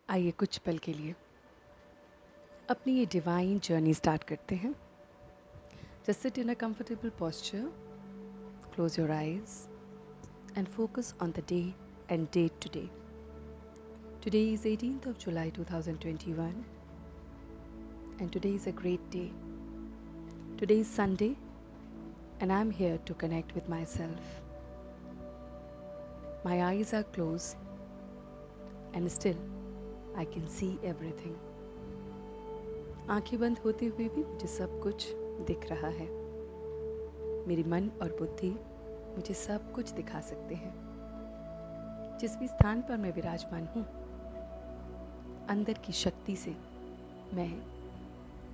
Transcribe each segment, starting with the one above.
आइए कुछ पल के लिए अपनी ये डिवाइन जर्नी स्टार्ट करते हैं। Just sit in a comfortable posture, close your eyes and focus on the day and date today. Today is 18th of July 2021 and today is a great day. Today is Sunday and I'm here to connect with myself. My eyes are closed and still I can see everything. आंखें बंद होते हुए भी मुझे सब कुछ दिख रहा है. मेरी मन और बुद्धि मुझे सब कुछ दिखा सकते हैं. जिस भी स्थान पर मैं विराजमान हूँ, अंदर की शक्ति से मैं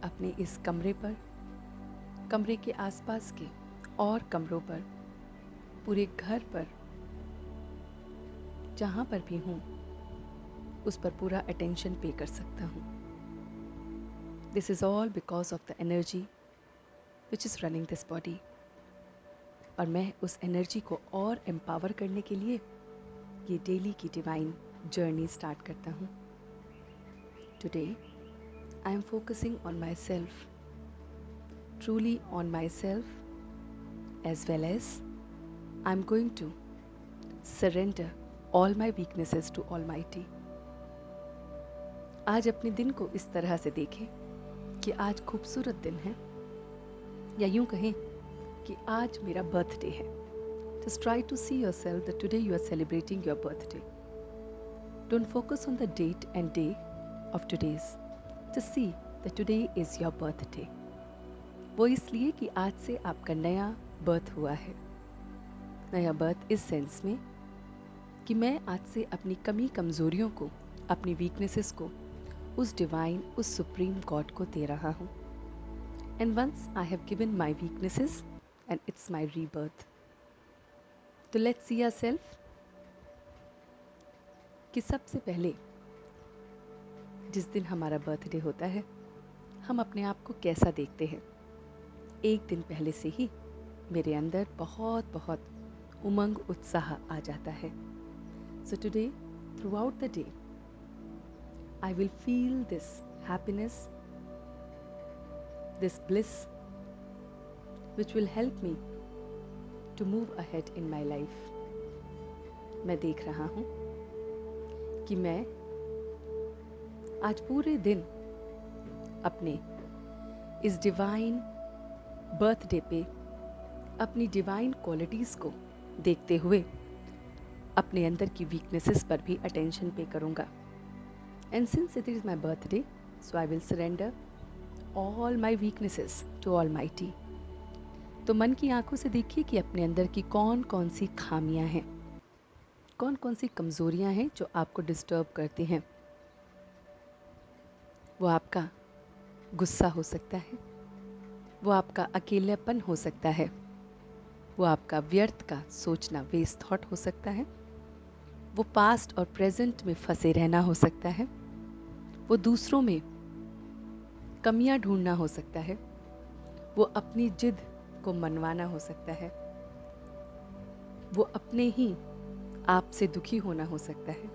अपने इस कमरे पर, कमरे के आसपास के और कमरों पर, पूरे घर पर, जहाँ पर भी हूँ उस पर पूरा अटेंशन पे कर सकता हूँ. This is all because of the energy which is running this body. और मैं उस एनर्जी को और एम्पावर करने के लिए ये डेली की डिवाइन जर्नी स्टार्ट करता हूँ. Today I am focusing on myself, truly on myself, as well as I am going to surrender all my weaknesses to almighty. आज अपने दिन को इस तरह से देखें कि आज खूबसूरत दिन है, या यूं कहें कि आज मेरा बर्थडे है. Just try to see yourself that today you are celebrating your birthday. Don't focus on the date and day of today's. Just see that today is your birthday. वो इसलिए कि आज से आपका नया बर्थ हुआ है. नया बर्थ इस सेंस में कि मैं आज से अपनी कमी कमज़ोरियों को, अपनी वीकनेसेस को उस डिवाइन, उस सुप्रीम गॉड को दे रहा हूँ. And once I have given my weaknesses and it's my rebirth. तो लेट्स सी आवरसेल्फ कि सबसे पहले जिस दिन हमारा बर्थडे होता है, हम अपने आप को कैसा देखते हैं. एक दिन पहले से ही मेरे अंदर बहुत बहुत उमंग, उत्साह आ जाता है. So today throughout the day I will feel this happiness, this bliss which will help me to move ahead in my life. मैं देख रहा हूँ कि मैं आज पूरे दिन अपने इस डिवाइन बर्थडे पे अपनी डिवाइन क्वालिटीज़ को देखते हुए अपने अंदर की वीकनेसेस पर भी अटेंशन पे करूँगा. And since it is my birthday, so I will surrender all my weaknesses to almighty. तो मन की आंखों से देखिए कि अपने अंदर की कौन कौन सी खामियां हैं, कौन कौन सी कमज़ोरियां हैं जो आपको डिस्टर्ब करती हैं. वो आपका गुस्सा हो सकता है, वो आपका अकेलापन हो सकता है, वो आपका व्यर्थ का सोचना, वेस्ट थॉट हो सकता है, वो पास्ट और प्रेजेंट में फंसे रहना हो सकता है, वो दूसरों में कमियां ढूंढना हो सकता है, वो अपनी जिद को मनवाना हो सकता है, वो अपने ही आप से दुखी होना हो सकता है.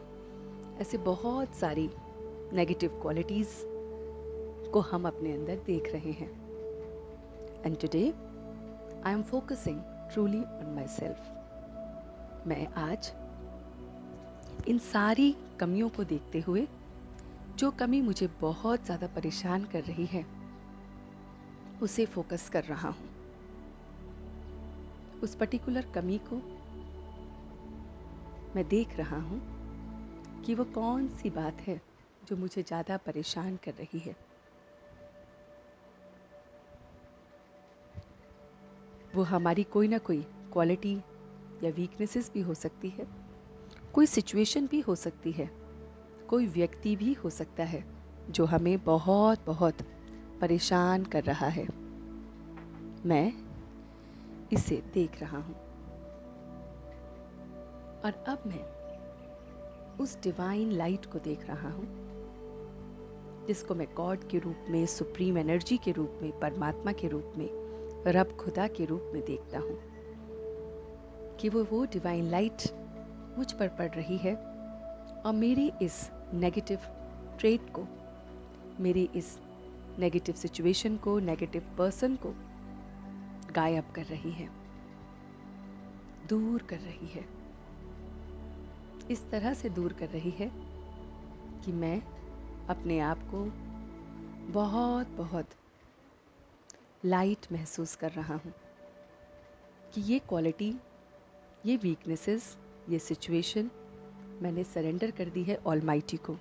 ऐसे बहुत सारी नेगेटिव क्वालिटीज़ को हम अपने अंदर देख रहे हैं. And today I am focusing truly on my self. मैं आज इन सारी कमियों को देखते हुए, जो कमी मुझे बहुत ज़्यादा परेशान कर रही है, उसे फोकस कर रहा हूँ. उस पर्टिकुलर कमी को मैं देख रहा हूँ कि वो कौन सी बात है जो मुझे ज़्यादा परेशान कर रही है. वो हमारी कोई ना कोई क्वालिटी या वीकनेसेस भी हो सकती है, कोई सिचुएशन भी हो सकती है, कोई व्यक्ति भी हो सकता है जो हमें बहुत बहुत परेशान कर रहा है. मैं इसे देख रहा हूँ और अब मैं उस डिवाइन लाइट को देख रहा हूँ जिसको मैं गॉड के रूप में, सुप्रीम एनर्जी के रूप में, परमात्मा के रूप में, रब खुदा के रूप में देखता हूँ कि वो डिवाइन लाइट मुझ पर पड़ रही है और मेरी इस नेगेटिव ट्रेट को, मेरी इस नेगेटिव सिचुएशन को, नेगेटिव पर्सन को गायब कर रही है, दूर कर रही है। इस तरह से दूर कर रही है कि मैं अपने आप को बहुत बहुत लाइट महसूस कर रहा हूँ कि ये क्वालिटी, ये वीकनेसेस, ये सिचुएशन मैंने सरेंडर कर दी है ऑलमाइटी को।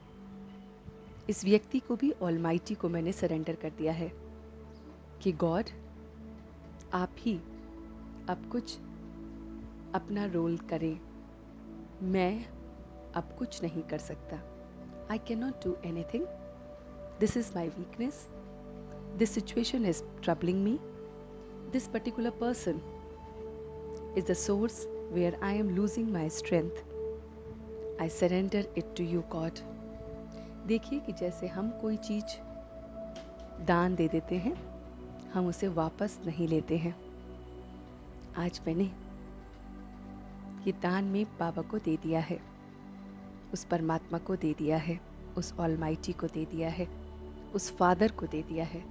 इस व्यक्ति को भी ऑलमाइटी को मैंने सरेंडर कर दिया है कि गॉड, आप ही अब कुछ अपना रोल करें, मैं अब कुछ नहीं कर सकता। I cannot do anything. This is my weakness. This situation is troubling me. This particular person is the source where I am losing my strength. I surrender it to you, God. देखिए कि जैसे हम कोई चीज दान दे देते हैं, हम उसे वापस नहीं लेते हैं। आज मैंने ये दान में बाबा को दे दिया है, उस परमात्मा को दे दिया है, उस ऑलमाइटी को दे दिया है, उस फादर को दे दिया है।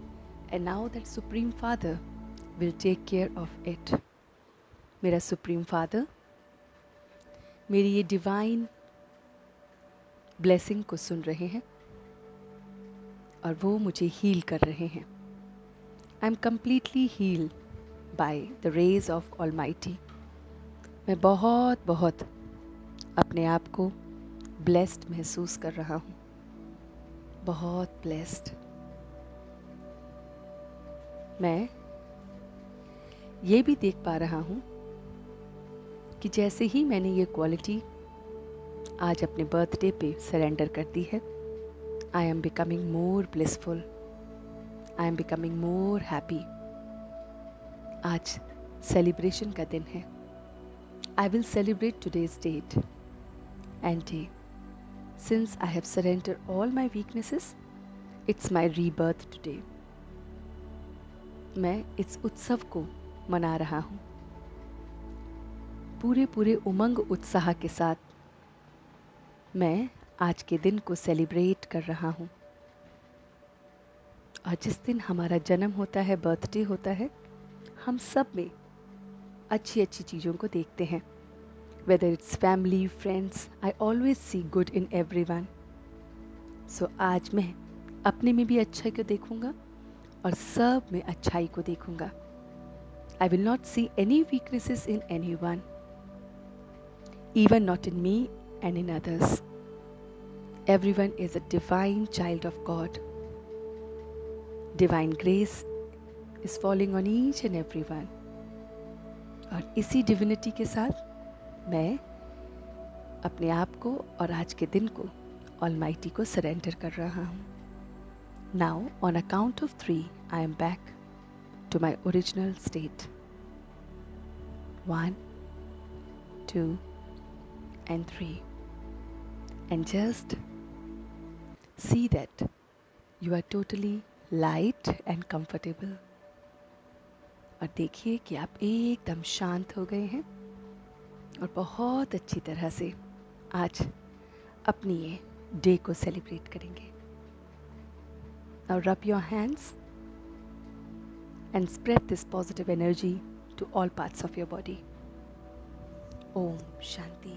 And now that supreme father will take care of it. मेरा सुप्रीम फादर मेरी ये डिवाइन ब्लेसिंग को सुन रहे हैं और वो मुझे हील कर रहे हैं। I am completely heal by the rays of almighty. मैं बहुत बहुत अपने आप को ब्लेस्ड महसूस कर रहा हूँ, बहुत ब्लेस्ड। मैं ये भी देख पा रहा हूँ कि जैसे ही मैंने ये क्वालिटी आज अपने बर्थडे पे सरेंडर कर दी है, I am becoming more blissful, I am becoming more happy. आज सेलिब्रेशन का दिन है। I will celebrate today's date and day. Since I have surrendered all my weaknesses, it's my rebirth today. मैं इस उत्सव को मना रहा हूँ पूरे उमंग उत्साह के साथ। मैं आज के दिन को सेलिब्रेट कर रहा हूँ। और जिस दिन हमारा जन्म होता है, बर्थडे होता है, हम सब में अच्छी अच्छी चीज़ों को देखते हैं। Whether it's family, friends, I always see good in everyone. So आज मैं अपने में भी अच्छाई को देखूंगा और सब में अच्छाई को देखूंगा। I will not see any weaknesses in anyone, even not in me and in others. Everyone is a divine child of God. Divine grace is falling on each and everyone. और इसी डिविनिटी के साथ मैं अपने आप को और आज के दिन को ऑलमाइटी को सरेंडर कर रहा हूँ। Now, on a count of 3, I am back to my original state. 1, 2, and 3. And just see that you are totally light and comfortable. और देखिए कि आप एकदम शांत हो गए हैं और बहुत अच्छी तरह से आज अपनी ये डे को सेलिब्रेट करेंगे। Now rub your hands and spread this positive energy to all parts of your body. Om Shanti.